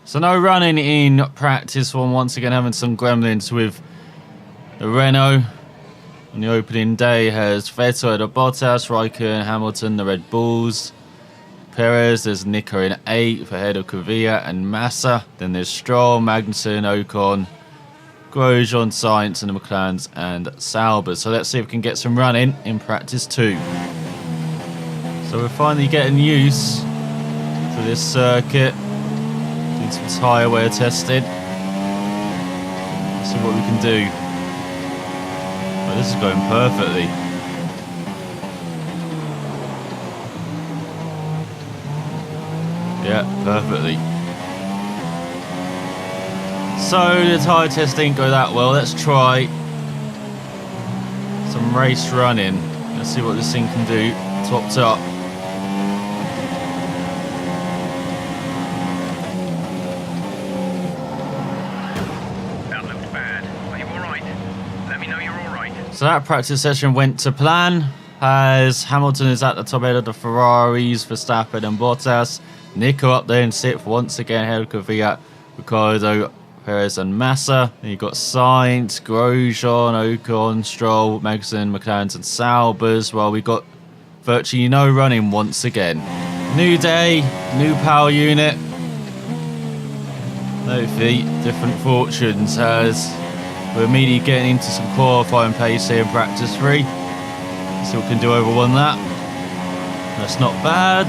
So no running in practice one. Once again, having some gremlins with the Renault. On the opening day has Vettel, the Bottas, Raikkonen, Hamilton, the Red Bulls. Perez, there's Nico in 8th ahead of Kvyat and Massa. Then there's Stroll, Magnussen, Ocon, Grosjean, Sainz, and the McLarens and Saubers. So let's see if we can get some running in practice 2. So we're finally getting used to this circuit. Doing some tyre wear testing. Let's see what we can do. Oh, this is going perfectly. Yeah, perfectly. So the tyre test didn't go that well. Let's try some race running. Let's see what this thing can do. Topped up. That looked bad. Are you alright? Let me know you're alright. So that practice session went to plan. As Hamilton is at the top end of the Ferraris, Verstappen and Bottas. Nico up there in 6th once again ahead of Kvyat, Ricciardo, Perez and Massa. Then you've got Sainz, Grosjean, Ocon, Stroll, Magnussen, McLarens and Saubers. Well, we've got virtually no running once again. New day, new power unit. No feet, different fortunes as we're immediately getting into some qualifying pace here in practice 3. Let's see what we can do over one lap. That's not bad.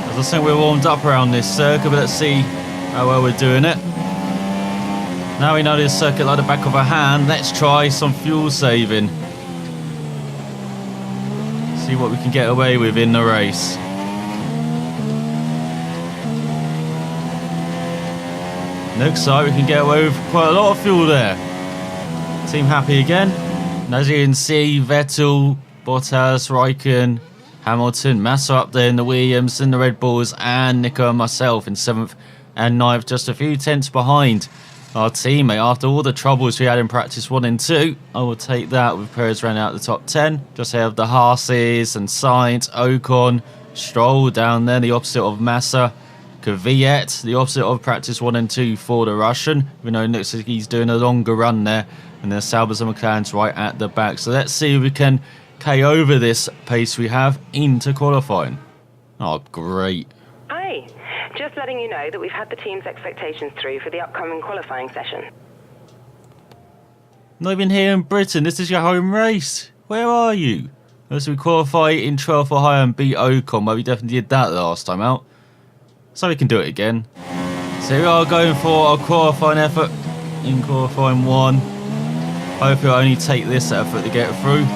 I think we're warmed up around this circuit, but let's see how well we're doing it. Now we know this circuit like the back of our hand, let's try some fuel saving. See what we can get away with in the race. Looks like we can get away with quite a lot of fuel there. Team happy again. And as you can see, Vettel, Bottas, Raikkonen, Hamilton, Massa up there in the Williams and the Red Bulls, and Nico and myself in 7th and 9th, just a few tenths behind our teammate. After all the troubles we had in practice 1 and 2, I will take that with Perez running out the top 10. Just ahead of the Haas's and Sainz, Ocon, Stroll down there, the opposite of Massa. Kvyat, the opposite of practice 1 and 2 for the Russian. We know it looks like he's doing a longer run there. And then Saubers and McLaren's right at the back. So let's see if we can over this pace we have into qualifying. Oh, great. Hi, just letting you know that we've had the team's expectations through for the upcoming qualifying session. Not even here in Britain, this is your home race. Where are you? So we qualify in 12th or higher and beat Ocon, well we definitely did that last time out. So we can do it again. So we are going for a qualifying effort in qualifying 1. Hopefully I'll only take this effort to get through.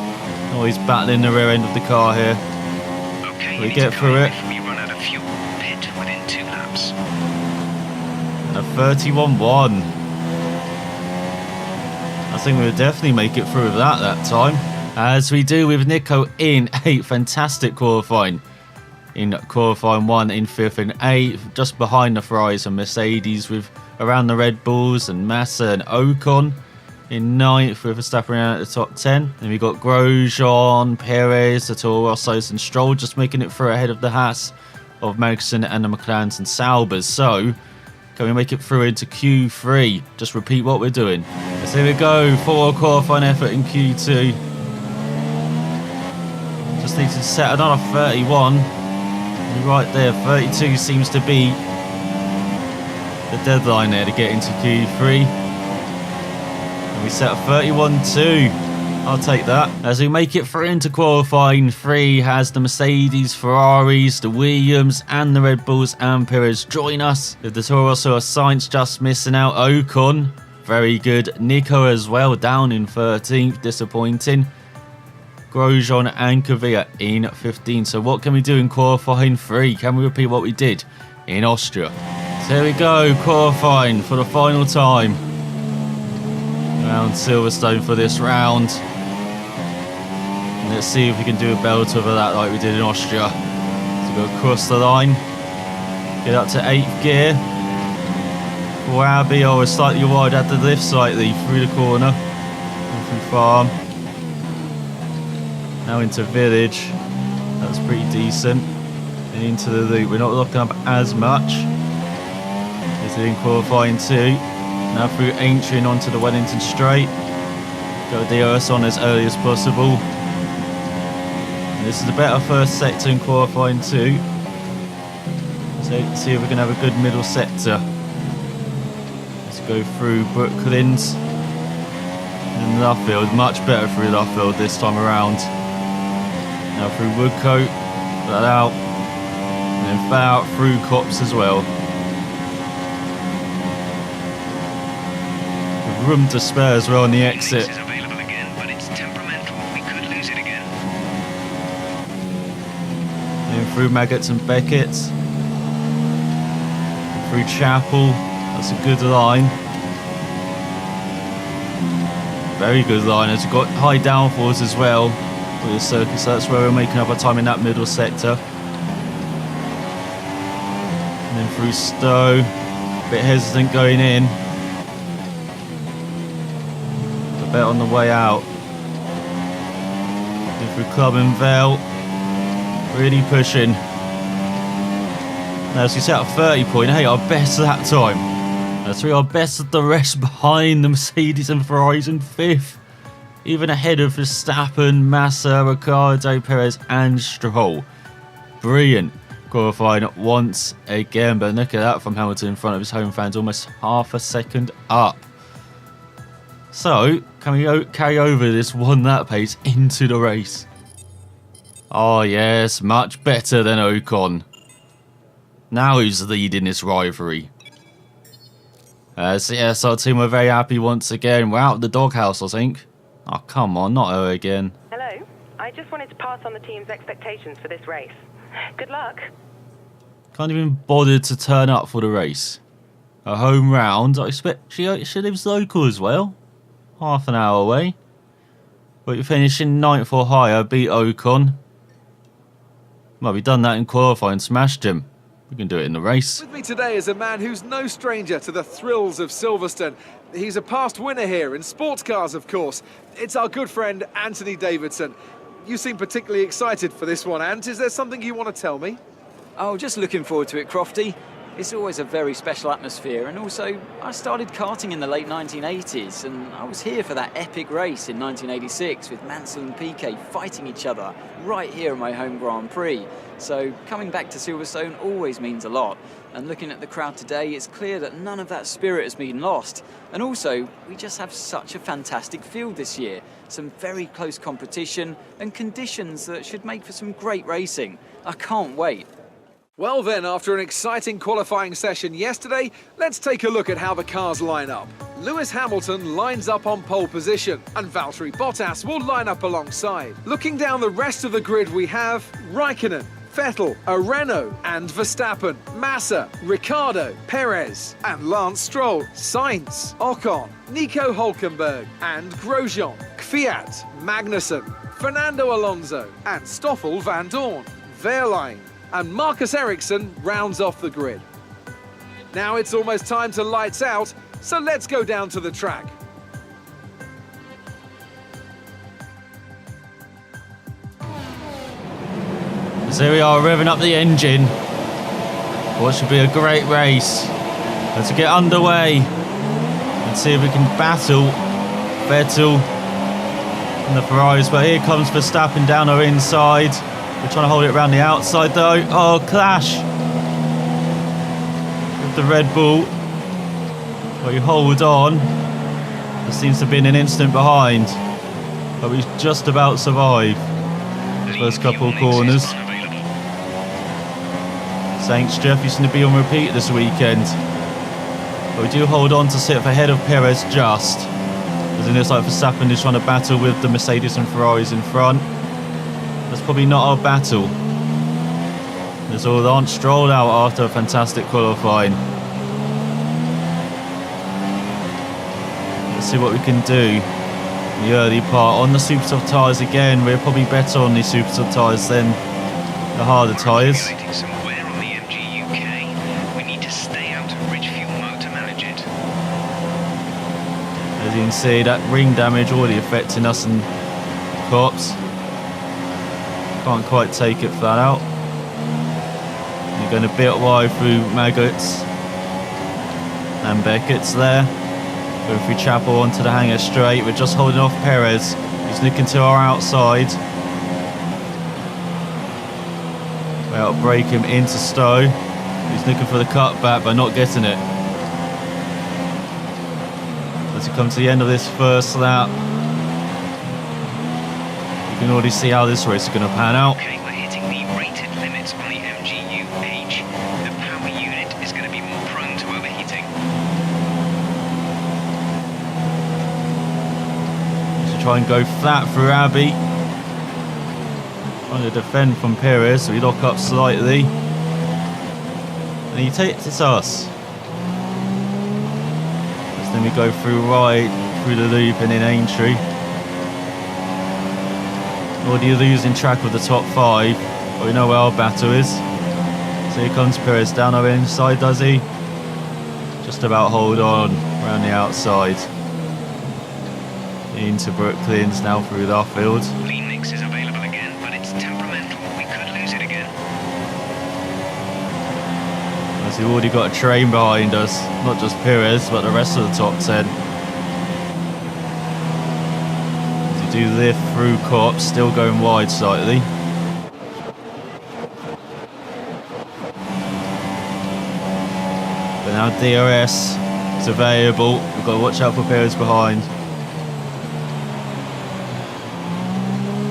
Oh, he's battling the rear end of the car here. Okay, we get through it. We run out of fuel. Pit within 2 laps. A 31.1. I think we'll definitely make it through with that time. As we do with Nico in a fantastic qualifying. In qualifying 1 in 5th and 8th. Just behind the Ferraris and Mercedes with around the Red Bulls and Massa and Ocon. In 9th with Verstappen at the top 10. Then we've got Grosjean, Perez, the Toro Rossos and Stroll just making it through ahead of the Haas of Magnussen and the McLarens and Saubers. So, can we make it through into Q3? Just repeat what we're doing. So here we go, for a qualifying effort in Q2. Just need to set another 31. Right there, 32 seems to be the deadline there to get into Q3. We set a 31.2. I'll take that. As we make it through into qualifying 3, has the Mercedes, Ferraris, the Williams and the Red Bulls and Perez join us. With the Toro Rosso Sainz just missing out. Ocon, very good. Nico as well, down in 13th, disappointing. Grosjean and Kvyat in 15th. So what can we do in qualifying 3? Can we repeat what we did in Austria? So here we go, qualifying for the final time. Around Silverstone for this round. And let's see if we can do a belt over that like we did in Austria. So go across the line. Get up to 8th gear. For Abbey, I was slightly wide at the lift slightly through the corner. Through farm. Now into village. That's pretty decent. And into the loop. We're not locking up as much. in qualifying 2. Now through Aintree and onto the Wellington Straight. Got DRS on as early as possible. And this is a better first sector in qualifying 2. So let's see if we can have a good middle sector. Let's go through Brooklands and Luffield. Much better through Luffield this time around. Now through Woodcote, that out, and then flat out through Copse as well. With room to spare as well on the exit. Is available again, but it's temperamental. We could lose it again. Then through Maggots and Beckett. Through Chapel, that's a good line. Very good line, as we've got high downforce as well with the circuit, so that's where we're making up our time in that middle sector. And then through Stowe, a bit hesitant going in. A bit on the way out. Then through Club and Vale, really pushing. Now, as we set up 30 point, hey, our best that time. That's our best of the rest behind the Mercedes and Ferraris in 5th. Even ahead of Verstappen, Massa, Ricciardo, Perez and Stroll. Brilliant qualifying once again, but look at that from Hamilton in front of his home fans, almost half a second up. So, can we carry over this 1 lap pace into the race? Oh yes, much better than Ocon. Now who's leading this rivalry? So yes, our team are very happy once again. We're out of the doghouse, I think. Oh, come on, not her again. Hello. I just wanted to pass on the team's expectations for this race. Good luck. Can't even bother to turn up for the race. A home round. I expect she lives local as well. Half an hour away. But you're finishing 9th or higher, beat Ocon. Well, we've done that in qualifying, smashed him. We can do it in the race. With me today is a man who's no stranger to the thrills of Silverstone. He's a past winner here in sports cars, of course. It's our good friend Anthony Davidson. You seem particularly excited for this one, Ant. Is there something you want to tell me? Oh, just looking forward to it, Crofty. It's always a very special atmosphere, and also I started karting in the late 1980s, and I was here for that epic race in 1986 with Mansell and Piquet fighting each other right here in my home Grand Prix. So coming back to Silverstone always means a lot, and looking at the crowd today, it's clear that none of that spirit has been lost. And also, we just have such a fantastic field this year, some very close competition and conditions that should make for some great racing. I can't wait. Well then, after an exciting qualifying session yesterday, let's take a look at how the cars line up. Lewis Hamilton lines up on pole position, and Valtteri Bottas will line up alongside. Looking down the rest of the grid, we have Raikkonen, Vettel, Renault and Verstappen, Massa, Ricciardo, Perez and Lance Stroll, Sainz, Ocon, Nico Hülkenberg and Grosjean, Kvyat, Magnussen, Fernando Alonso and Stoffel van Dorn, Wehrlein and Marcus Ericsson rounds off the grid. Now it's almost time to lights out, so let's go down to the track. So here we are, revving up the engine. What should be a great race. Let's get underway and see if we can battle Vettel and the Ferraris. But here comes Verstappen down our inside. We're trying to hold it around the outside though. Oh, clash with the Red Bull. Well, you hold on. There seems to have been an instant behind, but we just about survived the first couple of corners. Thanks, Jeff. You seem to be on repeat this weekend. But we do hold on to sit ahead of Perez just. As it looks like Verstappen is trying to battle with the Mercedes and Ferraris in front. That's probably not our battle. There's all Lance Stroll out after a fantastic qualifying. Let's see what we can do in the early part. On the super soft tyres again, we're probably better on the super soft tyres than the harder tyres. As you can see, that ring damage already affecting us and Cops. Can't quite take it flat out. You're going a bit wide through Maggots. And Beckett's there. Going through Chapel onto the hanger straight. We're just holding off Perez. He's looking to our outside. We're out brake him into Stowe. He's looking for the cutback but not getting it. As we come to the end of this first lap, you can already see how this race is going to pan out. Okay, we're hitting the rated limits on the MGU-H. The power unit is going to be more prone to overheating. To try and go flat through Abbey. Trying to defend from Perez, so we lock up slightly. And he takes us. Then we go through right, through the loop and in Aintree. Already losing track of the top 5, but we know where our battle is. So here comes Perez down our inside, does he? Just about hold on, around the outside. Into Brooklands now through Luffield. Lean mix is available again, but it's temperamental. We could lose it again. As we've already got a train behind us, not just Perez, but the rest of the top 10. As we do lift through Cops, still going wide slightly. But now DRS is available. We've got to watch out for Perez behind.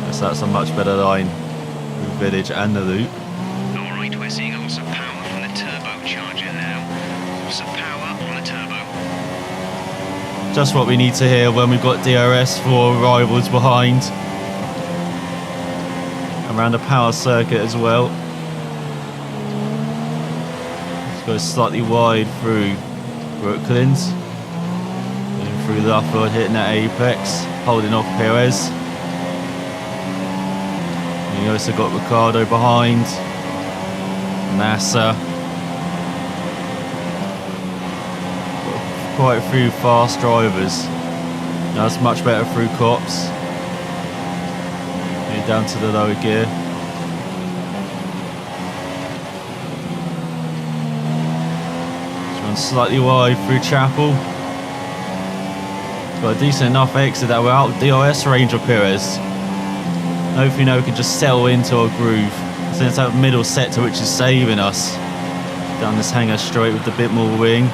Yes, that's a much better line through Village and the loop. Alright, we're seeing a loss of power from the turbocharger now. Loss of power on the turbo. Just what we need to hear when we've got DRS for rivals behind. Around the power circuit as well. Let's go slightly wide through Brooklands. Going through Luffield, hitting that apex, holding off Perez. And you also got Ricardo behind. Massa. Quite a few fast drivers. Now it's much better through Cops. Down to the lower gear. Just run slightly wide through Chapel. Got a decent enough exit that we're out of DRS range of Perez. Hopefully now we can just settle into a groove. So it's that middle sector which is saving us. Down this hanger straight with a bit more wing.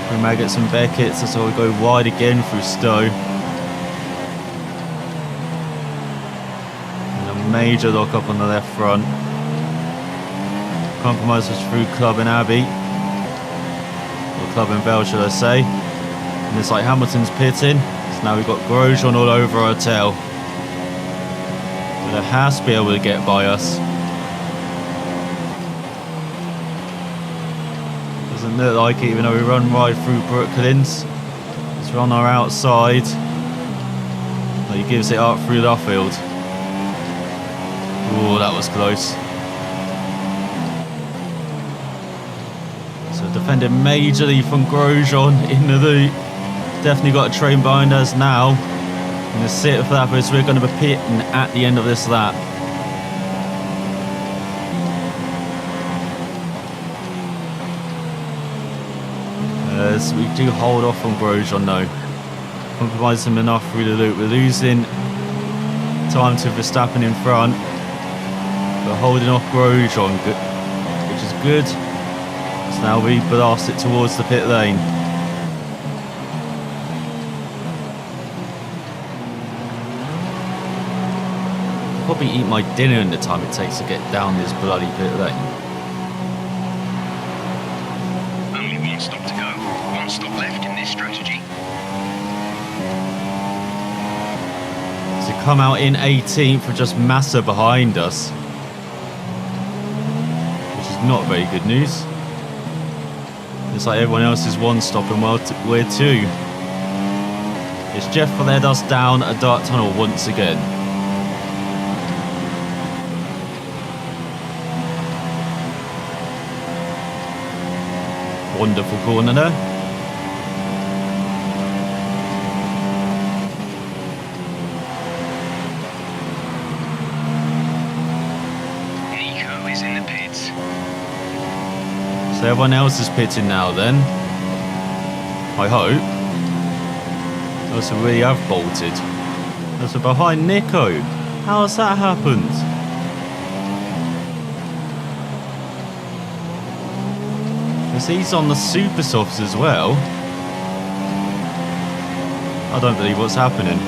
Through Maggots and Beckett's, so we go wide again through Stowe. Major lock up on the left front. Compromise was through Club and Abbey, or Club and Bell should I say. And it's like Hamilton's pitting, so now we've got Grosjean all over our tail. But it has to be able to get by us. Doesn't look like it, even though we run right through Brooklands. It's on our outside. But he gives it up through Luffield. Oh, that was close. So defending majorly from Grosjean in the loop. Definitely got a train behind us now. And the sit of that, we're going to be pitting at the end of this lap. As we do hold off on Grosjean though. Compromise him enough through the loop. We're losing time to Verstappen in front. But holding off Grosjean, which is good. So now we blast it towards the pit lane. Probably eat my dinner in the time it takes to get down this bloody pit lane. Only one stop to go. One stop left in this strategy. So come out in 18th with just Massa behind us. Not very good news. It's like everyone else is one stop and we're two. It's Jeff led us down a dark tunnel once again. Wonderful corner there. So everyone else is pitting now then. I hope. Also, we have bolted. Also behind Nico. How has that happened? Because he's on the super softs as well. I don't believe what's happening.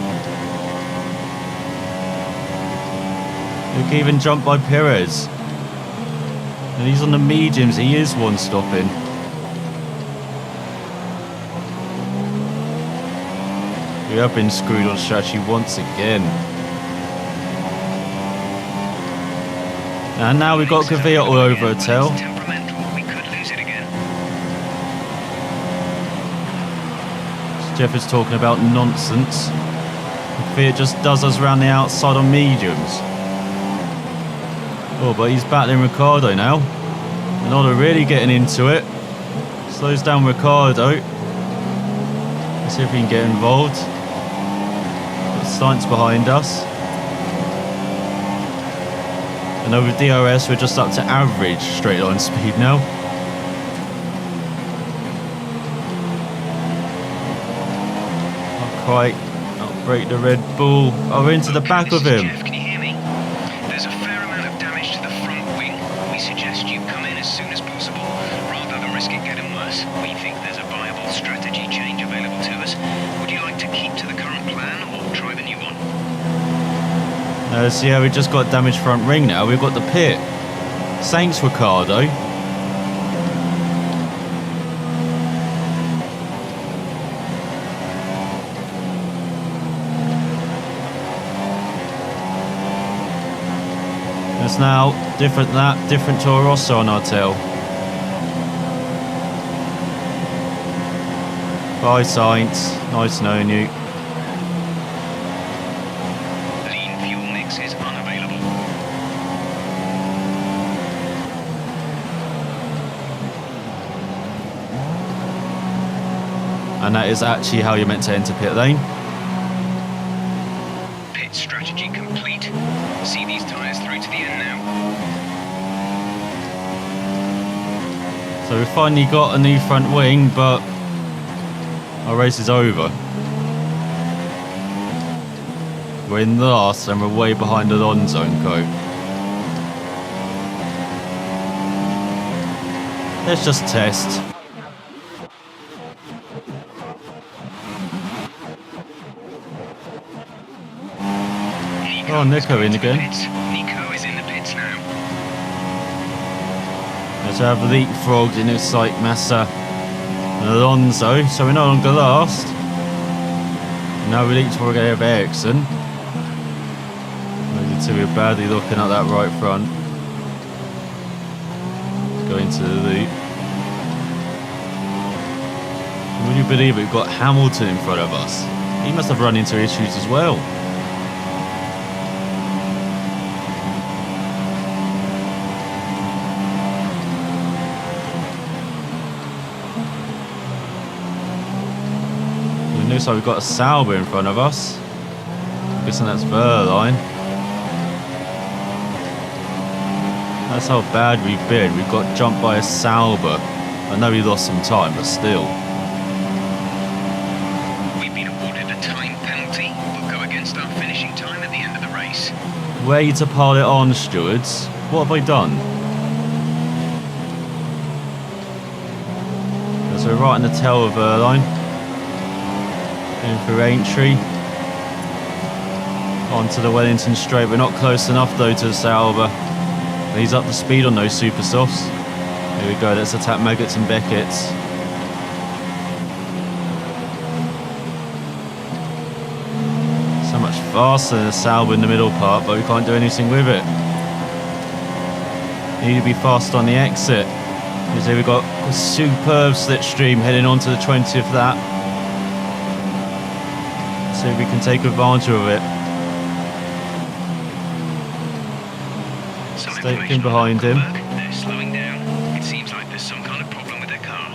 Look, even jumped by Perez. And he's on the mediums, he is one stopping. We have been screwed on strategy once again. And now we've got Kvyat all over a tail. We could lose it again. Jeff is talking about nonsense. Kvyat just does us around the outside on mediums. Oh, but he's battling Ricardo now. Another really getting into it. Slows down Ricardo. Let's see if we can get involved. Got Sainz behind us. And over DRS, we're just up to average straight line speed now. Not quite. Not break the Red Bull. Oh, we're into the back of him. Kev, can you hear me? There's a fair amount of damage to the front wing. We suggest you come in as soon as possible, rather than risk it getting worse. We think there's a viable strategy change available to us. Would you like to keep to the current plan or try the new one? So yeah, we just got damaged front ring now. We've got the pit. Thanks, Ricardo. It's now different Toro Rosso on our tail. Bye, Sainz. Nice knowing you. Lean fuel mix is unavailable. And that is actually how you're meant to enter pit lane. Pit strategy complete. See these tyres through to the end now. So we finally got a new front wing, but our race is over. We're in last and we're way behind Alonso and Co. Let's just test. Oh, Nico in again. Nico is in the pits now. Let's have leapfrogged in his sight, Massa and Alonso, so we're no longer last. Now we leapfrog of Ericsson. Those two are badly looking at that right front. Let's go into the loop. Would you believe we've got Hamilton in front of us? He must have run into issues as well. Looks like we've got a Sauber in front of us. I'm guessing that's Verline. That's how bad we've been. We've got jumped by a Sauber. I know we lost some time, but still. We've been awarded a time penalty. We'll go against our finishing time at the end of the race. Way to pile it on, stewards. What have I done? So we're right in the tail of Verline. In for entry. Onto the Wellington straight. We're not close enough though to the Sauber. He's up to speed on those super softs. Here we go, let's attack Maggots and Beckett's. So much faster than the Sauber in the middle part, but we can't do anything with it. Need to be fast on the exit. Because here we've got a superb slipstream heading on to the 20th lap. See if we can take advantage of it. Staking behind him. They're slowing down. It seems like there's some kind of problem with their car.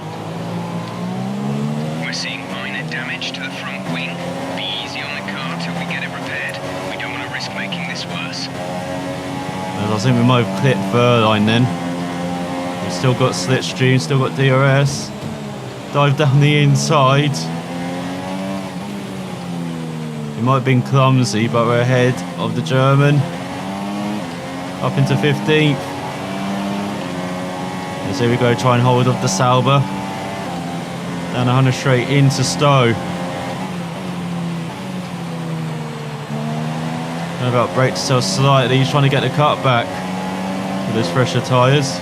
We're seeing minor damage to the front wing. Be easy on the car till we get it repaired. We don't want to risk making this worse. I think we might have clipped Verline then. He's still got slipstream, still got DRS. Dive down the inside. It might have been clumsy, but we're ahead of the German. Up into 15th. As here we go, try and hold up the Sauber. Down 100 straight into Stowe. And about brake to tell slightly, he's trying to get the cut back with his fresher tyres.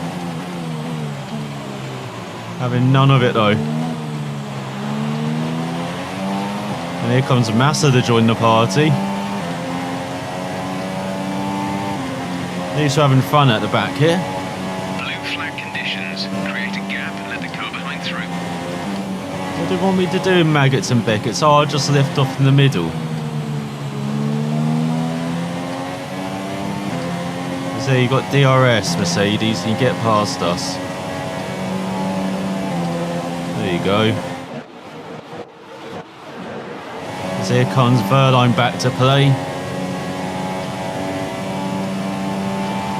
Having none of it though. And here comes Massa to join the party. He's having fun at the back here. Blue flag conditions. Create a gap and let the car behind through. What do you want me to do, Maggots and Beckett's? Oh, I'll just lift off in the middle. So you got DRS, Mercedes, you get past us. There you go. So here comes Verline back to play.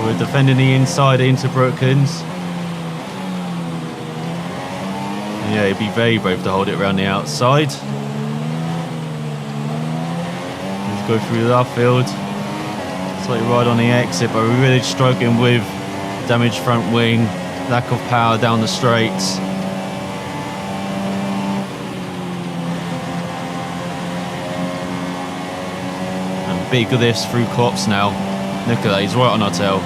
We're defending the inside into Brooklands. Yeah, he'd be very brave to hold it around the outside. Let's go through the field. Slightly right on the exit, but we're really struggling with damaged front wing, lack of power down the straights. And big lifts through Copse now. Look at that, he's right on our tail.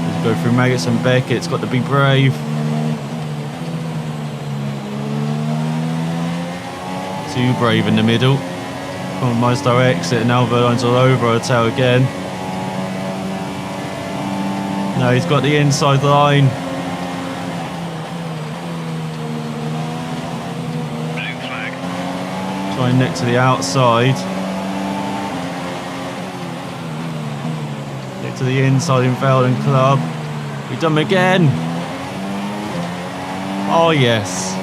Let's go through Maggots and Beckett's, got to be brave. Too brave in the middle. Compromised our exit, and now Verline's all over our tail again. No, he's got the inside line. Blue flag. Try and nick to the outside. Nick to the inside in Veldon Club. We've done them again. Oh yes.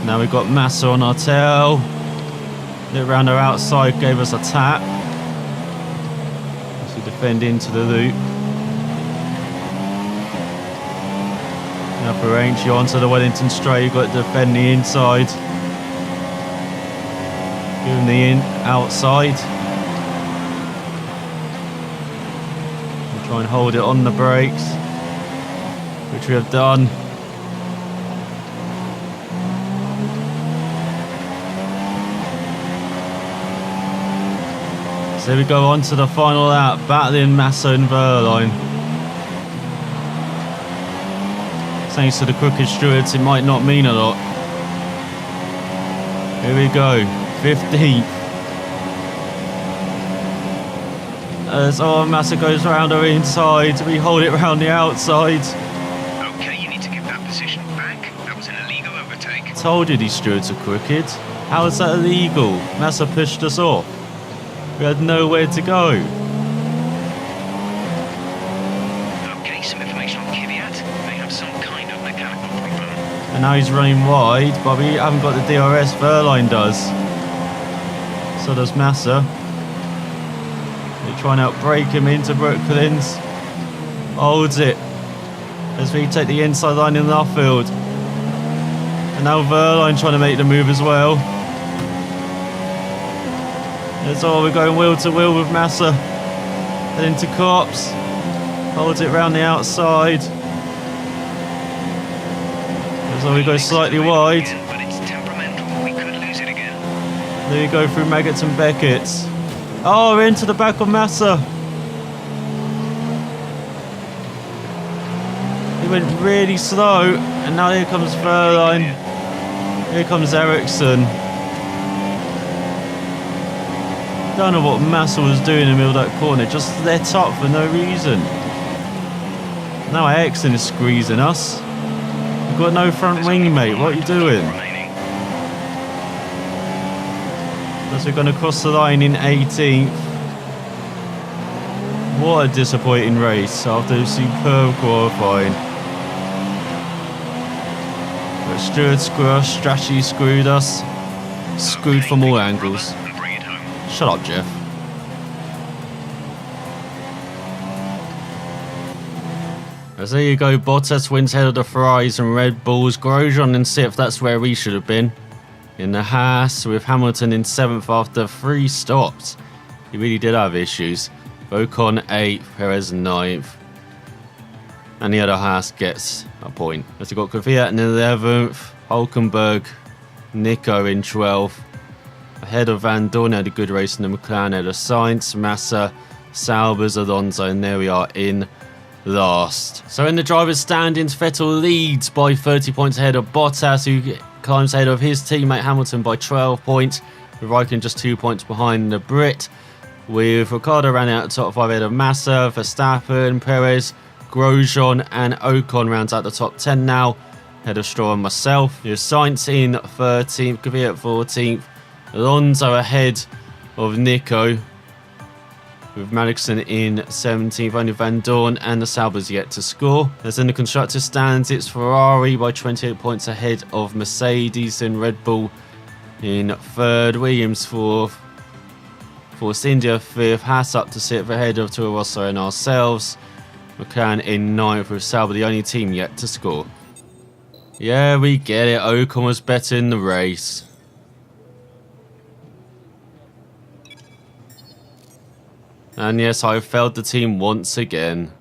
Now we've got Massa on our tail. Lit round our outside, gave us a tap. As we defend into the loop. Now for Aintree onto the Wellington straight, you've got to defend the inside. Give him the outside. We'll try and hold it on the brakes, which we have done. So we go on to the final lap, battling Massa and Verline. Thanks to the crooked stewards, it might not mean a lot. Here we go, 15th. As Massa goes round our inside, we hold it round the outside. Okay, you need to give that position back. That was an illegal overtake. Told you these stewards are crooked. How is that illegal? Massa pushed us off. We had nowhere to go. Okay, some information on Kvyat. They have some kind of mechanical problem. And now he's running wide, but we haven't got the DRS. Verline does. So does Massa. They're trying to outbrake him into Brooklands. Holds it as we take the inside line in our field. And now Verline trying to make the move as well. That's all, we're going wheel to wheel with Massa. Head into Copse. Holds it round the outside. So we go slightly wide. But it's temperamental. We could lose it again. There you go through Maggots and Beckett's. Oh, we're into the back of Massa. He went really slow, and now here comes Verline. Here comes Ericsson. Don't know what Massa was doing in the middle of that corner, just let up for no reason. Now Ericsson is squeezing us. We've got no front wing, mate, what are you doing? As we're going to cross the line in 18th. What a disappointing race after superb qualifying. But Stewart screwed us, strategy screwed us. screwed from all angles. And bring it home. Shut up, Jeff. As there you go, Bottas wins ahead of the Ferraris and Red Bulls. Grosjean in 6th, that's where we should have been. In the Haas, with Hamilton in 7th after 3 stops. He really did have issues. Ocon 8th, Perez 9th. And the other Haas gets a point. As we got Kvyat in 11th, Hulkenberg, Nico in 12th. Ahead of Van Dorn, had a good race in the McLaren, ahead of Sainz, Massa, Salbers, Alonso, and there we are in last. So in the drivers' standings, Vettel leads by 30 points ahead of Bottas, who climbs ahead of his teammate Hamilton by 12 points, with Raikkonen just 2 points behind the Brit, with Ricciardo running out the top 5 ahead of Massa, Verstappen, Perez, Grosjean and Ocon rounds out the top 10 now, ahead of Stroll and myself. Here's Sainz in 13th, Kvyat 14th, Alonso ahead of Nico, with Madison in 17th, only Van Dorn and the Saubers yet to score. As in the constructors' stands, it's Ferrari by 28 points ahead of Mercedes and Red Bull in 3rd, Williams 4th, Force India 5th, Haas up to 6th ahead of Toro Rosso and ourselves, McLaren in 9th with Sauber the only team yet to score. Yeah, we get it, Ocon was better in the race. And yes, I failed the team once again.